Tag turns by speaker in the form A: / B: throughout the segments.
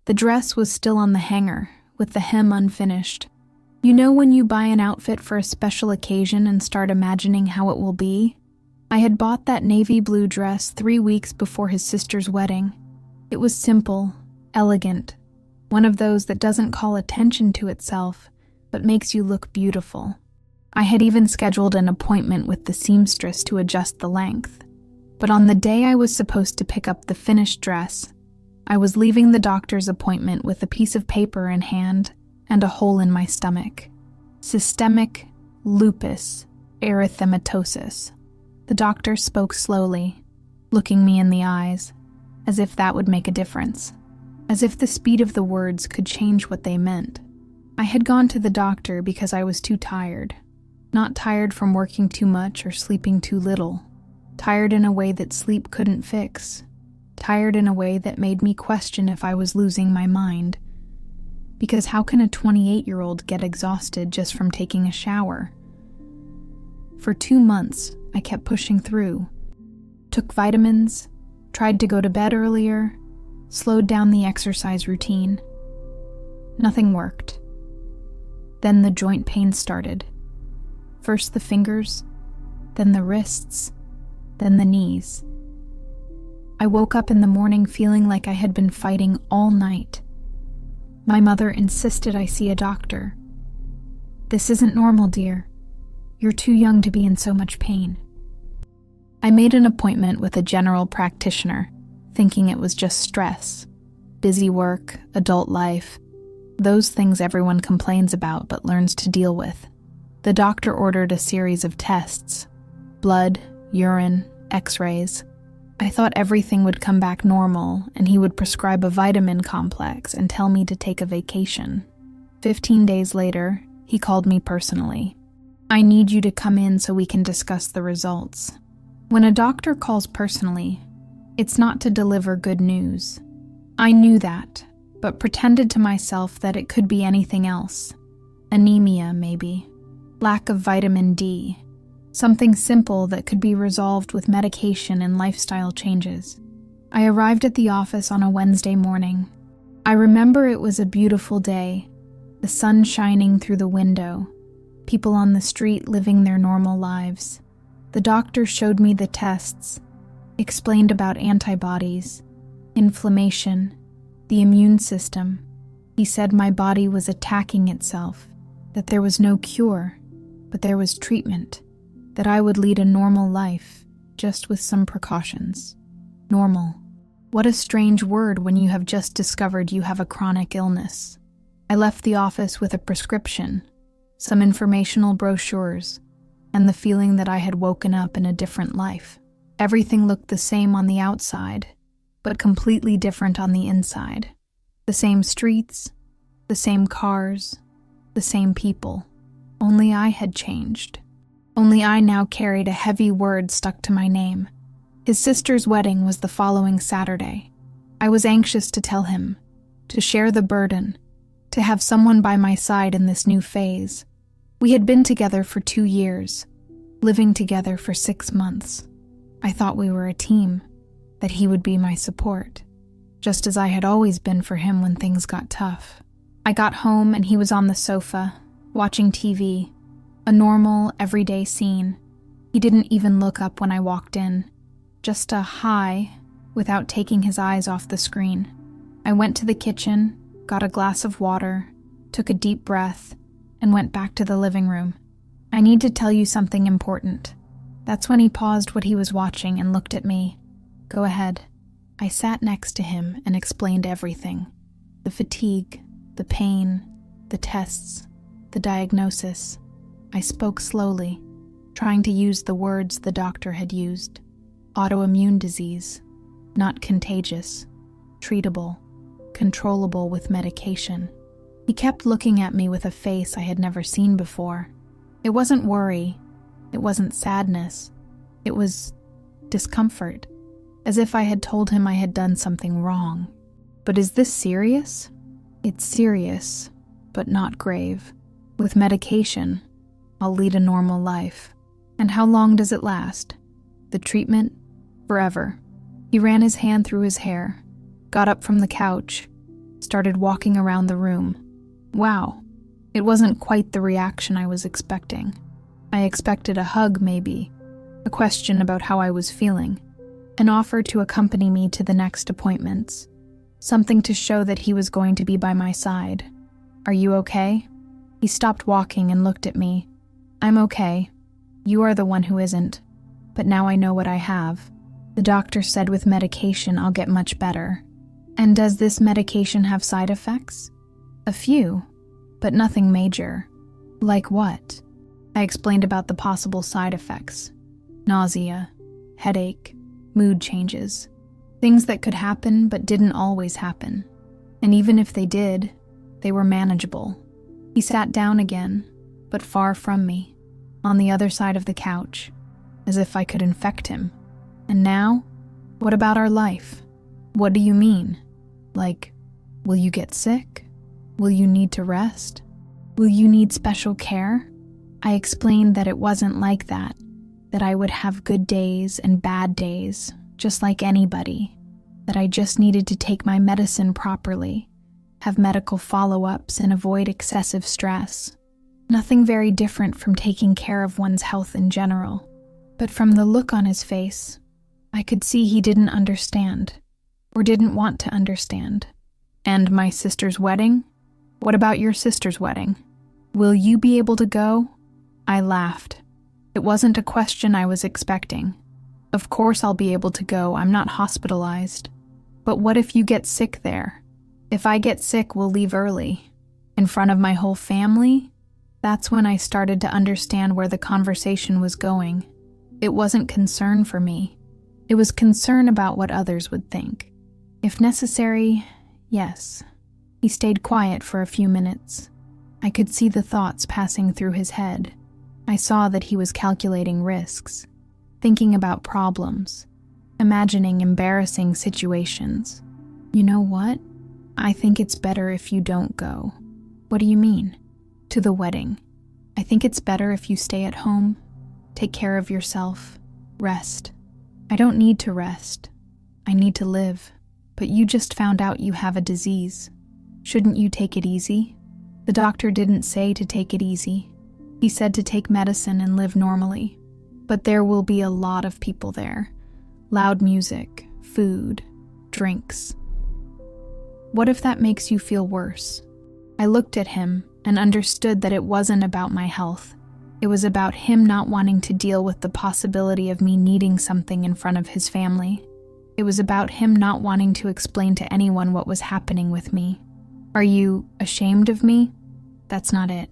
A: The dress was still on the hanger, with the hem unfinished. You know when you buy an outfit for a special occasion and start imagining how it will be? I had bought that navy blue dress 3 weeks before his sister's wedding. It was simple, elegant, one of those that doesn't call attention to itself, but makes you look beautiful. I had even scheduled an appointment with the seamstress to adjust the length. But on the day I was supposed to pick up the finished dress, I was leaving the doctor's appointment with a piece of paper in hand and a hole in my stomach. Systemic lupus erythematosus. The doctor spoke slowly, looking me in the eyes, as if that would make a difference, as if the speed of the words could change what they meant. I had gone to the doctor because I was too tired. Not tired from working too much or sleeping too little. Tired in a way that sleep couldn't fix. Tired in a way that made me question if I was losing my mind. Because how can a 28-year-old get exhausted just from taking a shower? For 2 months, I kept pushing through. Took vitamins, tried to go to bed earlier, slowed down the exercise routine. Nothing worked. Then the joint pain started. First the fingers, then the wrists, then the knees. I woke up in the morning feeling like I had been fighting all night. My mother insisted I see a doctor. "This isn't normal, dear. You're too young to be in so much pain." I made an appointment with a general practitioner, thinking it was just stress. Busy work, adult life, those things everyone complains about but learns to deal with. The doctor ordered a series of tests: blood, urine, x-rays. I thought everything would come back normal and he would prescribe a vitamin complex and tell me to take a vacation. 15 days later, he called me personally. "I need you to come in so we can discuss the results." When a doctor calls personally, it's not to deliver good news. I knew that, but pretended to myself that it could be anything else. Anemia, maybe. Lack of vitamin D. Something simple that could be resolved with medication and lifestyle changes. I arrived at the office on a Wednesday morning. I remember it was a beautiful day, the sun shining through the window, people on the street living their normal lives. The doctor showed me the tests, explained about antibodies, inflammation, the immune system. He said my body was attacking itself, that there was no cure, but there was treatment, that I would lead a normal life, just with some precautions. Normal. What a strange word when you have just discovered you have a chronic illness. I left the office with a prescription, some informational brochures, and the feeling that I had woken up in a different life. Everything looked the same on the outside, but completely different on the inside. The same streets, the same cars, the same people. Only I had changed. Only I now carried a heavy word stuck to my name. His sister's wedding was the following Saturday. I was anxious to tell him, to share the burden, to have someone by my side in this new phase. We had been together for 2 years, living together for 6 months. I thought we were a team, that he would be my support, just as I had always been for him when things got tough. I got home and he was on the sofa, watching TV. A normal, everyday scene. He didn't even look up when I walked in. Just a hi, without taking his eyes off the screen. I went to the kitchen, got a glass of water, took a deep breath, and went back to the living room. "I need to tell you something important." That's when he paused what he was watching and looked at me. "Go ahead." I sat next to him and explained everything. The fatigue, the pain, the tests, the diagnosis. I spoke slowly, trying to use the words the doctor had used. Autoimmune disease, not contagious, treatable, controllable with medication. He kept looking at me with a face I had never seen before. It wasn't worry, it wasn't sadness, it was discomfort, as if I had told him I had done something wrong. "But is this serious?" "It's serious, but not grave. With medication, I'll lead a normal life." "And how long does it last?" "The treatment? Forever." He ran his hand through his hair, got up from the couch, started walking around the room. Wow, it wasn't quite the reaction I was expecting. I expected a hug, maybe, a question about how I was feeling, an offer to accompany me to the next appointments, something to show that he was going to be by my side. Are you okay? He stopped walking and looked at me. I'm okay. You are the one who isn't. But now I know what I have. The doctor said with medication I'll get much better. And does this medication have side effects? A few, but nothing major. Like what? I explained about the possible side effects. Nausea, headache, mood changes. Things that could happen but didn't always happen. And even if they did, they were manageable. He sat down again, but far from me, on the other side of the couch, as if I could infect him. And now, what about our life? What do you mean? Like, will you get sick? Will you need to rest? Will you need special care? I explained that it wasn't like that I would have good days and bad days, just like anybody, that I just needed to take my medicine properly, have medical follow-ups, and avoid excessive stress. Nothing very different from taking care of one's health in general. But from the look on his face, I could see he didn't understand, or didn't want to understand. And my sister's wedding? What about your sister's wedding? Will you be able to go? I laughed. It wasn't a question I was expecting. Of course I'll be able to go, I'm not hospitalized. But what if you get sick there? If I get sick, we'll leave early. In front of my whole family? That's when I started to understand where the conversation was going. It wasn't concern for me. It was concern about what others would think. If necessary, yes. He stayed quiet for a few minutes. I could see the thoughts passing through his head. I saw that he was calculating risks, thinking about problems, imagining embarrassing situations. You know what? I think it's better if you don't go. What do you mean? To the wedding. I think it's better if you stay at home, take care of yourself, rest. I don't need to rest. I need to live. But you just found out you have a disease. Shouldn't you take it easy? The doctor didn't say to take it easy. He said to take medicine and live normally. But there will be a lot of people there. Loud music, food, drinks. What if that makes you feel worse? I looked at him and understood that it wasn't about my health. It was about him not wanting to deal with the possibility of me needing something in front of his family. It was about him not wanting to explain to anyone what was happening with me. Are you ashamed of me? That's not it.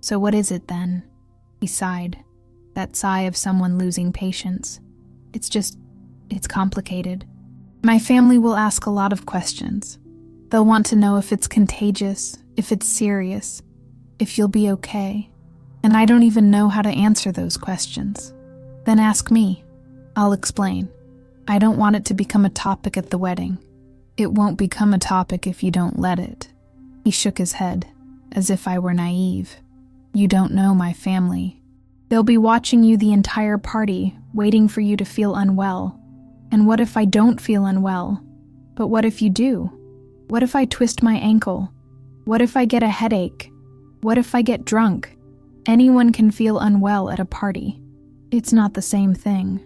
A: So what is it then? He sighed. That sigh of someone losing patience. It's complicated. My family will ask a lot of questions. They'll want to know if it's contagious, if it's serious, if you'll be okay. And I don't even know how to answer those questions. Then ask me. I'll explain. I don't want it to become a topic at the wedding. It won't become a topic if you don't let it. He shook his head, as if I were naive. You don't know my family. They'll be watching you the entire party, waiting for you to feel unwell. And what if I don't feel unwell? But what if you do? What if I twist my ankle? What if I get a headache? What if I get drunk? Anyone can feel unwell at a party. It's not the same thing.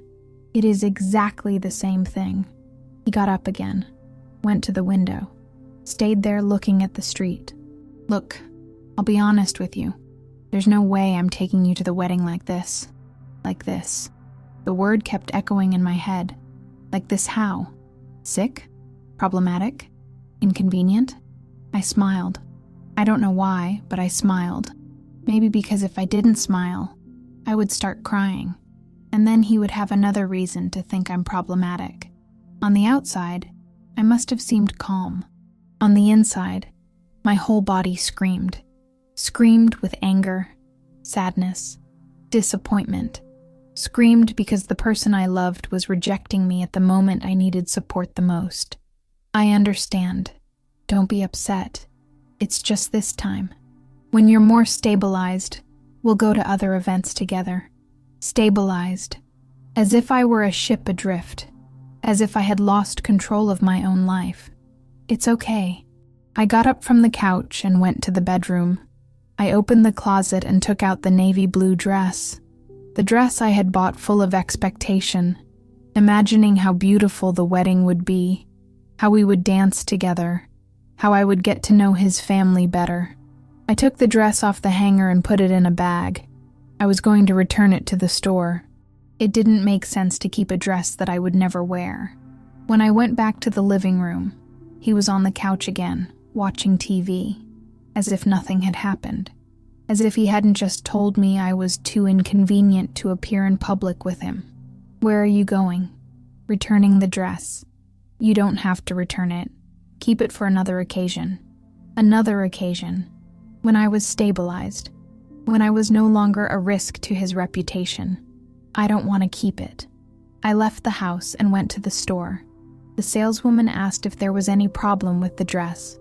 A: It is exactly the same thing. He got up again, went to the window, stayed there looking at the street. Look, I'll be honest with you. There's no way I'm taking you to the wedding like this. Like this. The word kept echoing in my head. Like this how? Sick? Problematic? Inconvenient? I smiled. I don't know why, but I smiled. Maybe because if I didn't smile, I would start crying. And then he would have another reason to think I'm problematic. On the outside, I must have seemed calm. On the inside, my whole body screamed. Screamed with anger, sadness, disappointment. Screamed because the person I loved was rejecting me at the moment I needed support the most. I understand. Don't be upset. It's just this time. When you're more stabilized, we'll go to other events together. Stabilized. As if I were a ship adrift. As if I had lost control of my own life. It's okay. I got up from the couch and went to the bedroom. I opened the closet and took out the navy blue dress. The dress I had bought full of expectation, imagining how beautiful the wedding would be, how we would dance together, how I would get to know his family better. I took the dress off the hanger and put it in a bag. I was going to return it to the store. It didn't make sense to keep a dress that I would never wear. When I went back to the living room, he was on the couch again, watching TV, as if nothing had happened, as if he hadn't just told me I was too inconvenient to appear in public with him. "Where are you going?" "Returning the dress." "You don't have to return it. Keep it for another occasion." Another occasion. When I was stabilized. When I was no longer a risk to his reputation. "I don't want to keep it." I left the house and went to the store. The saleswoman asked if there was any problem with the dress.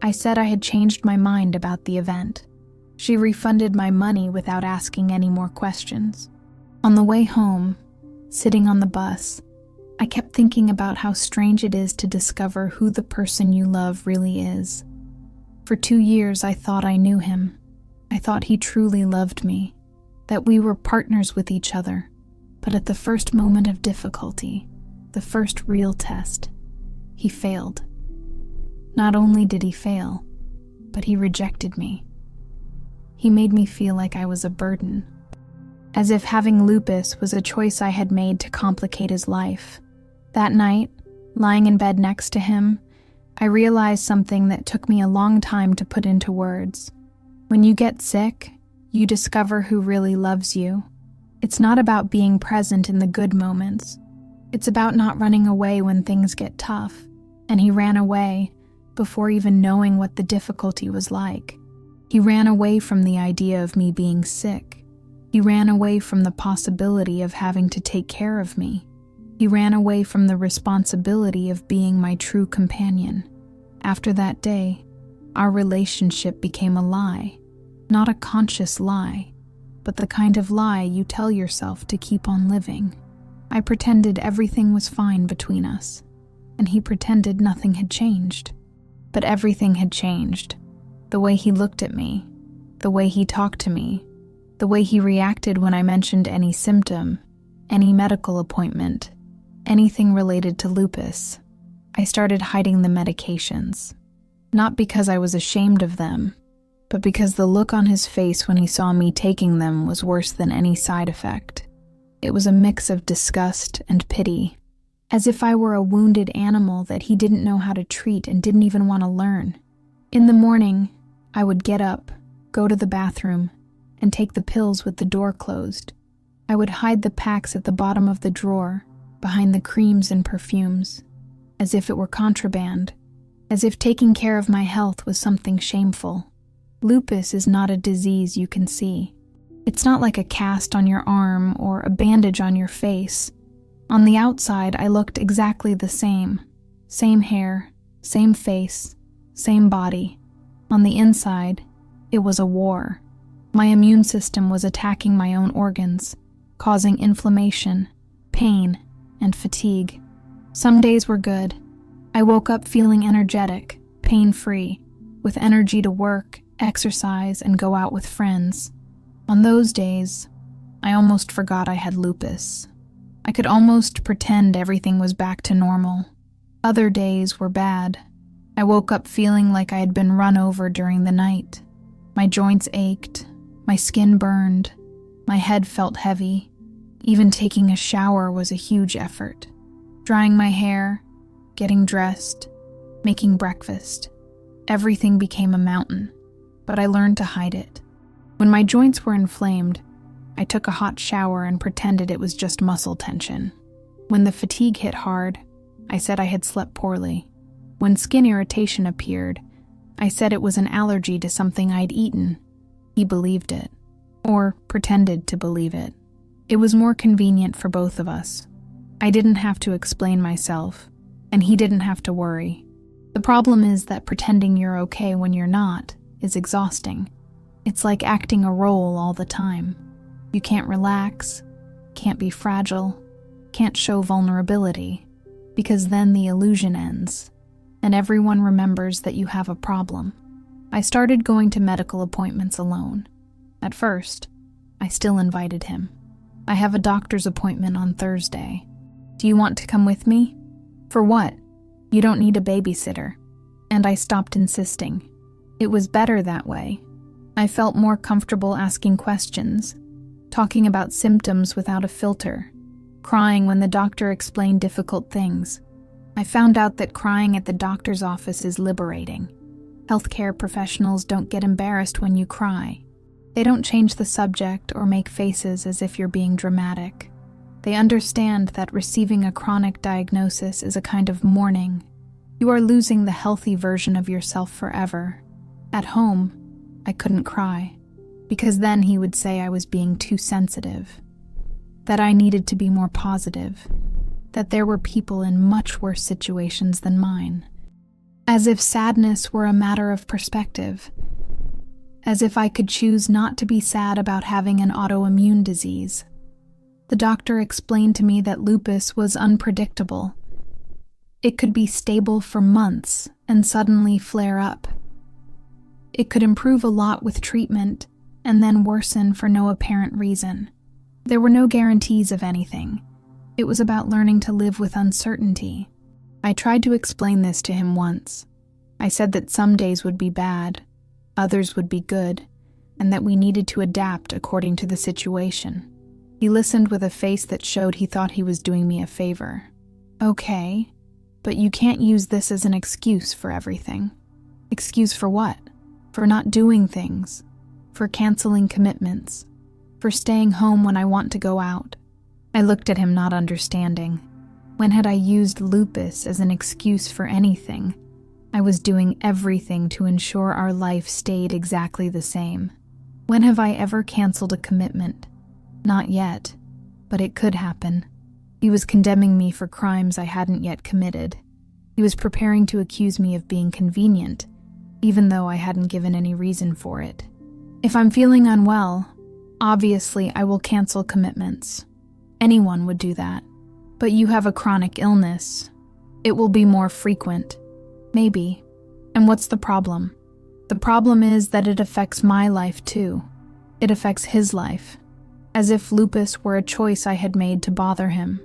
A: I said I had changed my mind about the event. She refunded my money without asking any more questions. On the way home, sitting on the bus, I kept thinking about how strange it is to discover who the person you love really is. For 2 years, I thought I knew him. I thought he truly loved me, that we were partners with each other. But at the first moment of difficulty, the first real test, he failed. Not only did he fail, but he rejected me. He made me feel like I was a burden, as if having Lupus was a choice I had made to complicate his life. That night, lying in bed next to him, I realized something that took me a long time to put into words. When you get sick, you discover who really loves you. It's not about being present in the good moments. It's about not running away when things get tough. And he ran away before even knowing what the difficulty was like. He ran away from the idea of me being sick. He ran away from the possibility of having to take care of me. He ran away from the responsibility of being my true companion. After that day, our relationship became a lie. Not a conscious lie, but the kind of lie you tell yourself to keep on living. I pretended everything was fine between us, and he pretended nothing had changed. But everything had changed. The way he looked at me, the way he talked to me, the way he reacted when I mentioned any symptom, any medical appointment, anything related to lupus. I started hiding the medications, not because I was ashamed of them, but because the look on his face when he saw me taking them was worse than any side effect. It was a mix of disgust and pity, as if I were a wounded animal that he didn't know how to treat and didn't even want to learn. In the morning, I would get up, go to the bathroom, and take the pills with the door closed. I would hide the packs at the bottom of the drawer, behind the creams and perfumes, as if it were contraband, as if taking care of my health was something shameful. Lupus is not a disease you can see. It's not like a cast on your arm or a bandage on your face. On the outside, I looked exactly the same. Same hair, same face, same body. On the inside, it was a war. My immune system was attacking my own organs, causing inflammation, pain, and fatigue. Some days were good. I woke up feeling energetic, pain-free, with energy to work, exercise, and go out with friends. On those days, I almost forgot I had lupus. I could almost pretend everything was back to normal. Other days were bad. I woke up feeling like I had been run over during the night. My joints ached, my skin burned, my head felt heavy. Even taking a shower was a huge effort. Drying my hair, getting dressed, making breakfast. Everything became a mountain, but I learned to hide it. When my joints were inflamed, I took a hot shower and pretended it was just muscle tension. When the fatigue hit hard, I said I had slept poorly. When skin irritation appeared, I said it was an allergy to something I'd eaten. He believed it, or pretended to believe it. It was more convenient for both of us. I didn't have to explain myself, and he didn't have to worry. The problem is that pretending you're okay when you're not is exhausting. It's like acting a role all the time. You can't relax, can't be fragile, can't show vulnerability, because then the illusion ends. and everyone remembers that you have a problem. I started going to medical appointments alone. At first, I still invited him. I have a doctor's appointment on Thursday. Do you want to come with me? For what? You don't need a babysitter. And I stopped insisting. It was better that way. I felt more comfortable asking questions, talking about symptoms without a filter, crying when the doctor explained difficult things. I found out that crying at the doctor's office is liberating. Healthcare professionals don't get embarrassed when you cry. They don't change the subject or make faces as if you're being dramatic. They understand that receiving a chronic diagnosis is a kind of mourning. You are losing the healthy version of yourself forever. At home, I couldn't cry, because then he would say I was being too sensitive, that I needed to be more positive, that there were people in much worse situations than mine. As if sadness were a matter of perspective. As if I could choose not to be sad about having an autoimmune disease. The doctor explained to me that lupus was unpredictable. It could be stable for months and suddenly flare up. It could improve a lot with treatment and then worsen for no apparent reason. There were no guarantees of anything. It was about learning to live with uncertainty. I tried to explain this to him once. I said that some days would be bad, others would be good, and that we needed to adapt according to the situation. He listened with a face that showed he thought he was doing me a favor. Okay, but you can't use this as an excuse for everything. Excuse for what? For not doing things, for canceling commitments, for staying home when I want to go out. I looked at him, not understanding. When had I used lupus as an excuse for anything? I was doing everything to ensure our life stayed exactly the same. When have I ever canceled a commitment? Not yet, but it could happen. He was condemning me for crimes I hadn't yet committed. He was preparing to accuse me of being convenient, even though I hadn't given any reason for it. If I'm feeling unwell, obviously I will cancel commitments. Anyone would do that. But you have a chronic illness. It will be more frequent. Maybe. And what's the problem? The problem is that it affects my life too. It affects his life. As if lupus were a choice I had made to bother him.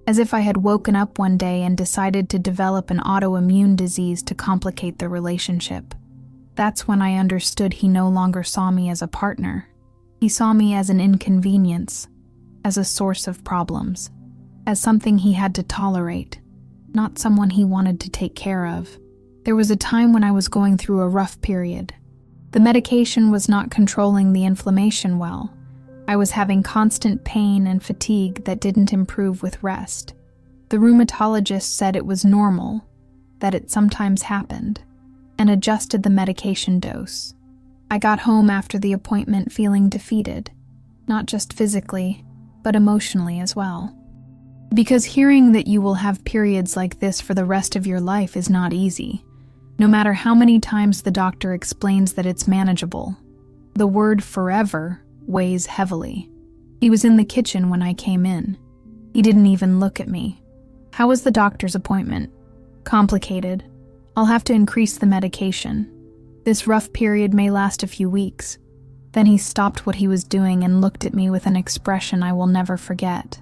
A: As if I had woken up one day and decided to develop an autoimmune disease to complicate the relationship. That's when I understood he no longer saw me as a partner. He saw me as an inconvenience, as a source of problems, as something he had to tolerate, not someone he wanted to take care of. There was a time when I was going through a rough period. The medication was not controlling the inflammation well. I was having constant pain and fatigue that didn't improve with rest. The rheumatologist said it was normal, that it sometimes happened, and adjusted the medication dose. I got home after the appointment feeling defeated, not just physically, but emotionally as well. Because hearing that you will have periods like this for the rest of your life is not easy, no matter how many times the doctor explains that it's manageable. The word forever weighs heavily. He was in the kitchen when I came in. He didn't even look at me. How was the doctor's appointment? Complicated. I'll have to increase the medication. This rough period may last a few weeks. Then he stopped what he was doing and looked at me with an expression I will never forget.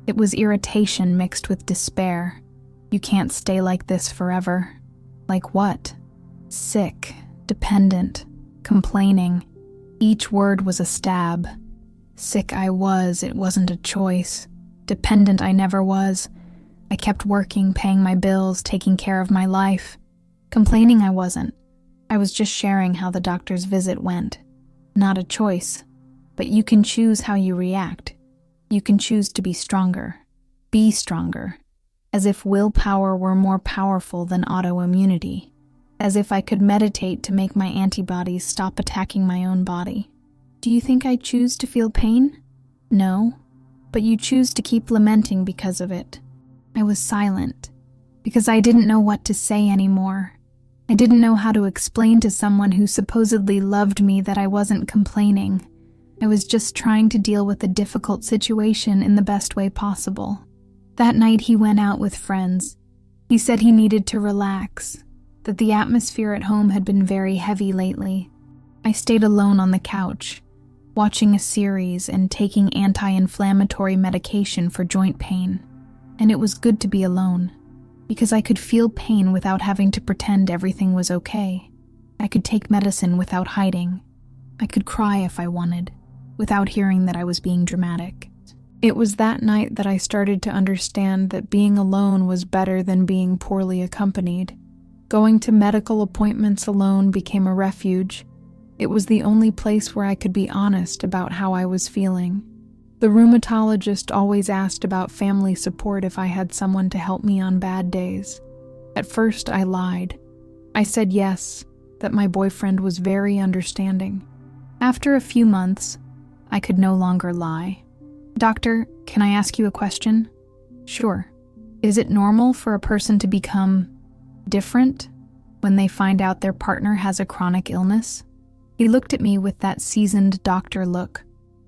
A: It was irritation mixed with despair. You can't stay like this forever. Like what? Sick, dependent, complaining. Each word was a stab. Sick I was, it wasn't a choice. Dependent I never was. I kept working, paying my bills, taking care of my life. Complaining I wasn't. I was just sharing how the doctor's visit went. Not a choice. But you can choose how you react. You can choose to be stronger. Be stronger. As if willpower were more powerful than autoimmunity. As if I could meditate to make my antibodies stop attacking my own body. Do you think I choose to feel pain? No. But you choose to keep lamenting because of it. I was silent, because I didn't know what to say anymore. I didn't know how to explain to someone who supposedly loved me that I wasn't complaining. I was just trying to deal with a difficult situation in the best way possible. That night he went out with friends. He said he needed to relax, that the atmosphere at home had been very heavy lately. I stayed alone on the couch, watching a series and taking anti-inflammatory medication for joint pain. And it was good to be alone, because I could feel pain without having to pretend everything was okay. I could take medicine without hiding. I could cry if I wanted, without hearing that I was being dramatic. It was that night that I started to understand that being alone was better than being poorly accompanied. Going to medical appointments alone became a refuge. It was the only place where I could be honest about how I was feeling. The rheumatologist always asked about family support if I had someone to help me on bad days. At first, I lied. I said yes, that my boyfriend was very understanding. After a few months, I could no longer lie. "Doctor, can I ask you a question?" "Sure. Is it normal for a person to become different when they find out their partner has a chronic illness?" He looked at me with that seasoned doctor look,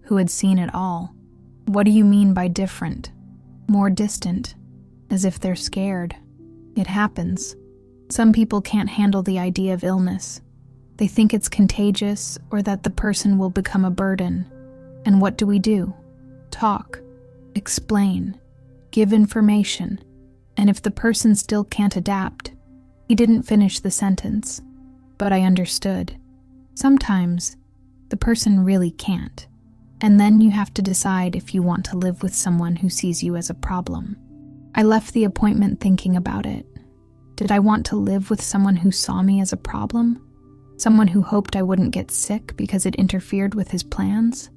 A: who had seen it all. "What do you mean by different?" "More distant, as if they're scared. It happens. Some people can't handle the idea of illness. They think it's contagious or that the person will become a burden. And what do? Talk, explain, give information, and if the person still can't adapt." He didn't finish the sentence, but I understood. Sometimes the person really can't, and then you have to decide if you want to live with someone who sees you as a problem. I left the appointment thinking about it. Did I want to live with someone who saw me as a problem? Someone who hoped I wouldn't get sick because it interfered with his plans?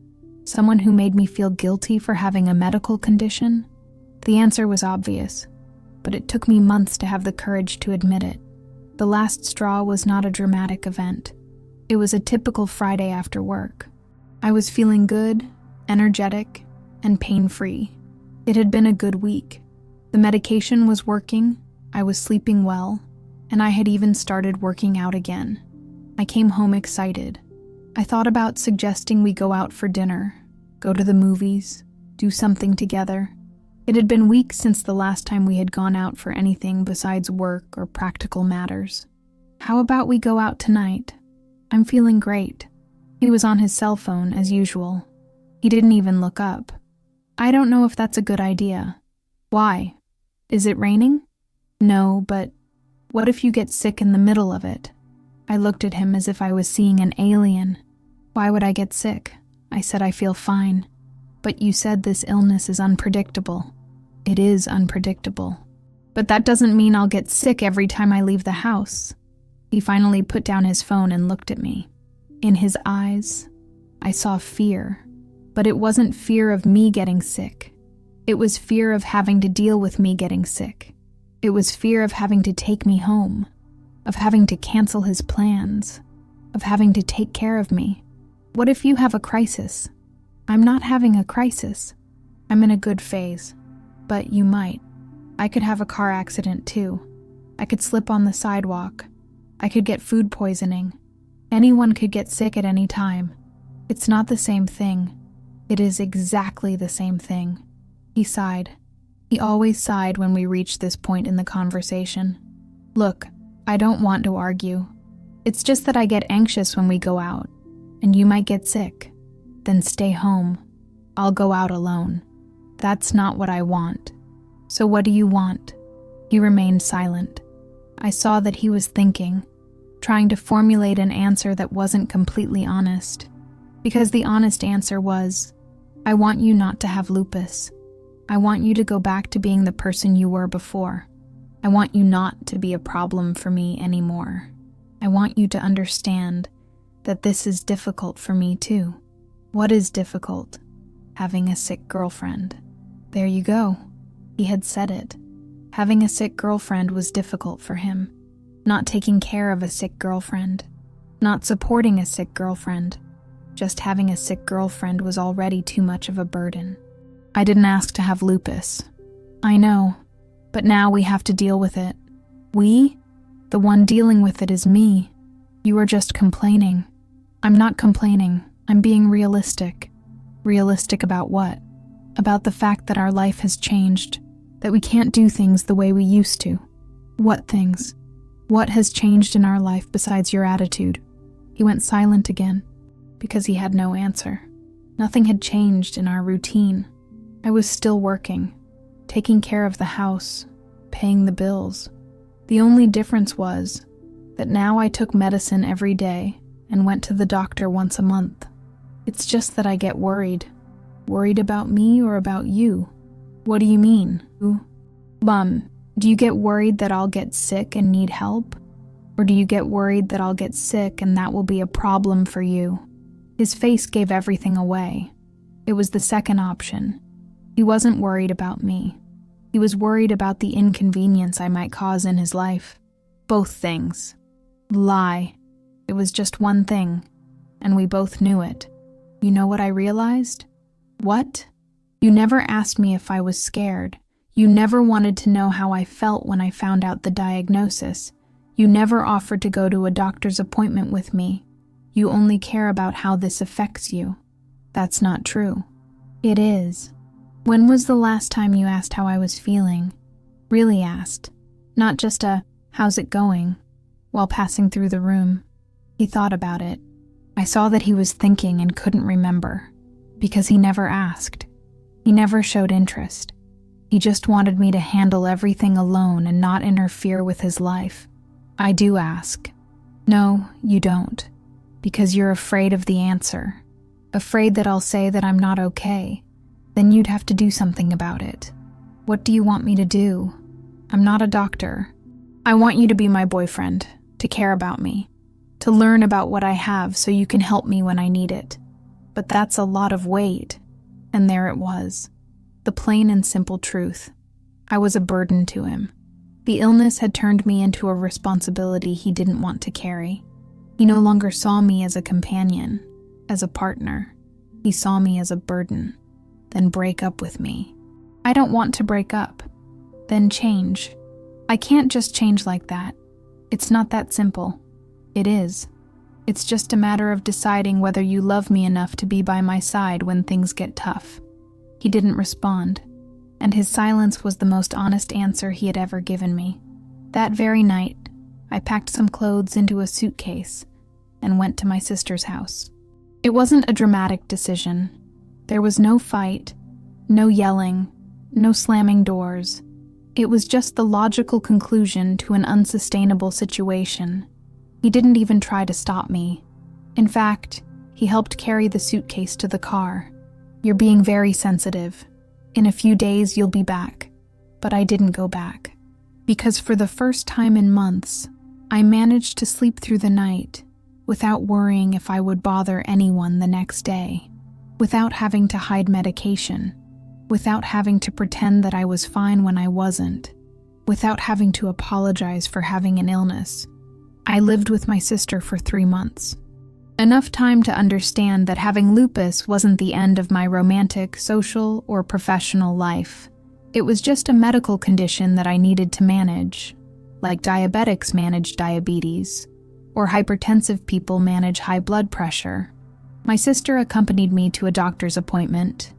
A: Someone who made me feel guilty for having a medical condition? The answer was obvious, but it took me months to have the courage to admit it. The last straw was not a dramatic event. It was a typical Friday after work. I was feeling good, energetic, and pain-free. It had been a good week. The medication was working, I was sleeping well, and I had even started working out again. I came home excited. I thought about suggesting we go out for dinner, go to the movies, do something together. It had been weeks since the last time we had gone out for anything besides work or practical matters. "How about we go out tonight? I'm feeling great." He was on his cell phone, as usual. He didn't even look up. "I don't know if that's a good idea." "Why? Is it raining?" "No, but what if you get sick in the middle of it?" I looked at him as if I was seeing an alien. "Why would I get sick?" I said, "I feel fine." "But you said this illness is unpredictable." "It is unpredictable. But that doesn't mean I'll get sick every time I leave the house." He finally put down his phone and looked at me. In his eyes, I saw fear, but it wasn't fear of me getting sick. It was fear of having to deal with me getting sick. It was fear of having to take me home, of having to cancel his plans, of having to take care of me. "What if you have a crisis?" "I'm not having a crisis. I'm in a good phase. But you might. I could have a car accident too. I could slip on the sidewalk. I could get food poisoning. Anyone could get sick at any time. It's not the same thing. It is exactly the same thing." He sighed. He always sighed when we reached this point in the conversation. "Look, I don't want to argue. It's just that I get anxious when we go out, and you might get sick. Then stay home. I'll go out alone. That's not what I want. So what do you want?" He remained silent. I saw that he was thinking, trying to formulate an answer that wasn't completely honest. Because the honest answer was, "I want you not to have lupus. I want you to go back to being the person you were before. I want you not to be a problem for me anymore. I want you to understand that this is difficult for me too." "What is difficult?" "Having a sick girlfriend." There you go. He had said it. Having a sick girlfriend was difficult for him. Not taking care of a sick girlfriend. Not supporting a sick girlfriend. Just having a sick girlfriend was already too much of a burden. "I didn't ask to have lupus." "I know, but now we have to deal with it." "We? The one dealing with it is me. You are just complaining." "I'm not complaining. I'm being realistic." "Realistic about what?" "About the fact that our life has changed, that we can't do things the way we used to." "What things?" What has changed in our life besides your attitude?" He went silent again, because he had no answer. Nothing had changed in our routine. I was still working, taking care of the house, paying the bills. The only difference was that now I took medicine every day and went to the doctor once a month. It's just that I get worried. Worried about me or about you? What do you mean? Do you get worried that I'll get sick and need help? Or do you get worried that I'll get sick and that will be a problem for you? His face gave everything away. It was the second option. He wasn't worried about me. He was worried about the inconvenience I might cause in his life. Both things. Lie. It was just one thing, and we both knew it. You know what I realized? What? You never asked me if I was scared. You never wanted to know how I felt when I found out the diagnosis. You never offered to go to a doctor's appointment with me. You only care about how this affects you. That's not true. It is. When was the last time you asked how I was feeling? Really asked. Not just a, "How's it going?" while passing through the room. He thought about it. I saw that he was thinking and couldn't remember, because he never asked. He never showed interest. He just wanted me to handle everything alone and not interfere with his life. I do ask. No, you don't. Because you're afraid of the answer. Afraid that I'll say that I'm not okay. Then you'd have to do something about it. What do you want me to do? I'm not a doctor. I want you to be my boyfriend, to care about me, to learn about what I have so you can help me when I need it. But that's a lot of weight. And there it was. The plain and simple truth. I was a burden to him. The illness had turned me into a responsibility he didn't want to carry. He no longer saw me as a companion, as a partner. He saw me as a burden. Then break up with me. I don't want to break up. Then change. I can't just change like that. It's not that simple. It is. It's just a matter of deciding whether you love me enough to be by my side when things get tough. He didn't respond, and his silence was the most honest answer he had ever given me. That very night, I packed some clothes into a suitcase and went to my sister's house. It wasn't a dramatic decision. There was no fight, no yelling, no slamming doors. It was just the logical conclusion to an unsustainable situation. He didn't even try to stop me. In fact, he helped carry the suitcase to the car. "You're being very sensitive. In a few days, you'll be back." But I didn't go back. Because for the first time in months, I managed to sleep through the night without worrying if I would bother anyone the next day. Without having to hide medication, without having to pretend that I was fine when I wasn't, without having to apologize for having an illness. I lived with my sister for 3 months. Enough time to understand that having lupus wasn't the end of my romantic, social, or professional life. It was just a medical condition that I needed to manage, like diabetics manage diabetes, or hypertensive people manage high blood pressure. My sister accompanied me to a doctor's appointment.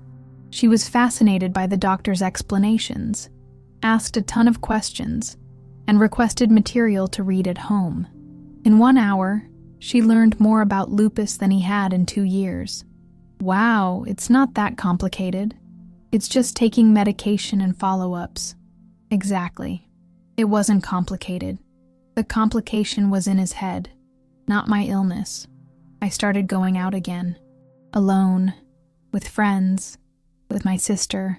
A: She was fascinated by the doctor's explanations, asked a ton of questions, and requested material to read at home. In 1 hour, she learned more about lupus than he had in 2 years. Wow, it's not that complicated. It's just taking medication and follow-ups. Exactly. It wasn't complicated. The complication was in his head, not my illness. I started going out again, alone, with friends, with my sister.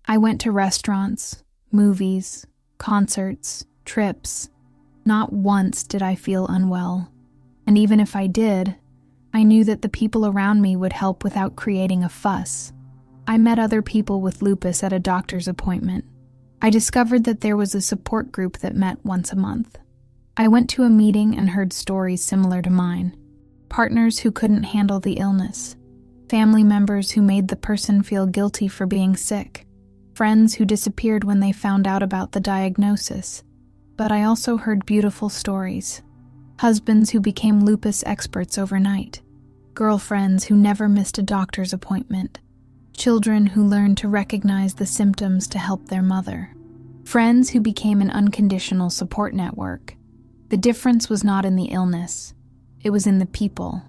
A: I went to restaurants, movies, concerts, trips. Not once did I feel unwell. And even if I did, I knew that the people around me would help without creating a fuss. I met other people with lupus at a doctor's appointment. I discovered that there was a support group that met once a month. I went to a meeting and heard stories similar to mine. Partners who couldn't handle the illness. Family members who made the person feel guilty for being sick. Friends who disappeared when they found out about the diagnosis. But I also heard beautiful stories. Husbands who became lupus experts overnight. Girlfriends who never missed a doctor's appointment. Children who learned to recognize the symptoms to help their mother. Friends who became an unconditional support network. The difference was not in the illness, it was in the people.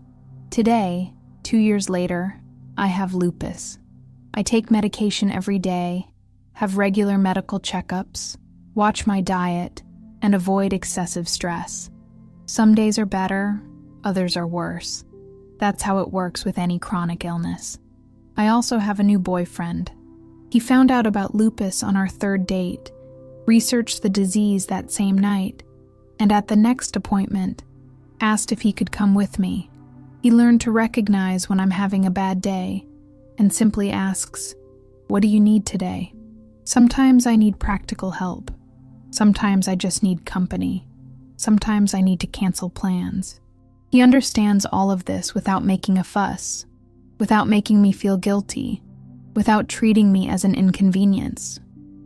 A: Today, 2 years later, I have lupus. I take medication every day, have regular medical checkups, watch my diet, and avoid excessive stress. Some days are better, others are worse. That's how it works with any chronic illness. I also have a new boyfriend. He found out about lupus on our 3rd date, researched the disease that same night, and at the next appointment, asked if he could come with me. He learned to recognize when I'm having a bad day and simply asks, "What do you need today?" Sometimes I need practical help. Sometimes I just need company. Sometimes I need to cancel plans. He understands all of this without making a fuss, without making me feel guilty, without treating me as an inconvenience.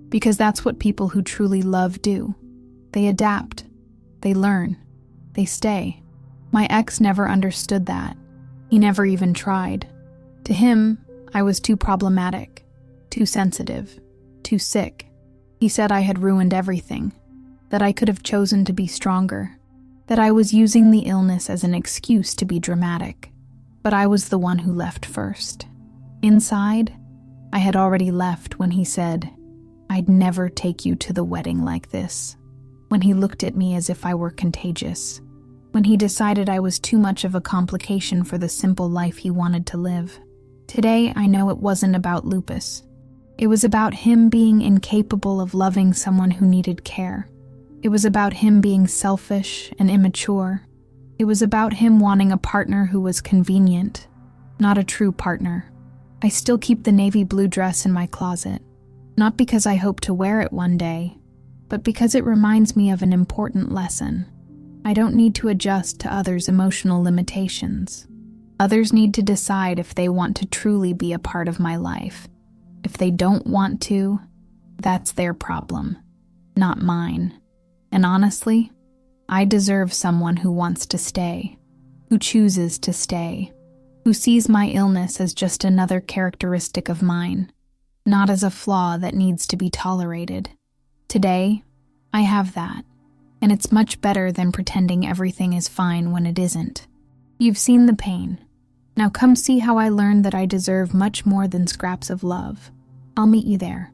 A: Because that's what people who truly love do. They adapt. They learn. They stay. My ex never understood that. He never even tried. To him, I was too problematic, too sensitive, too sick. He said I had ruined everything, that I could have chosen to be stronger, that I was using the illness as an excuse to be dramatic. But I was the one who left first. Inside, I had already left when he said, "I'd never take you to the wedding like this." When he looked at me as if I were contagious. When he decided I was too much of a complication for the simple life he wanted to live. Today, I know it wasn't about lupus. It was about him being incapable of loving someone who needed care. It was about him being selfish and immature. It was about him wanting a partner who was convenient, not a true partner. I still keep the navy blue dress in my closet, not because I hope to wear it one day, but because it reminds me of an important lesson. I don't need to adjust to others' emotional limitations. Others need to decide if they want to truly be a part of my life. If they don't want to, that's their problem, not mine. And honestly, I deserve someone who wants to stay, who chooses to stay, who sees my illness as just another characteristic of mine, not as a flaw that needs to be tolerated. Today, I have that, and it's much better than pretending everything is fine when it isn't. You've seen the pain. Now come see how I learned that I deserve much more than scraps of love. I'll meet you there.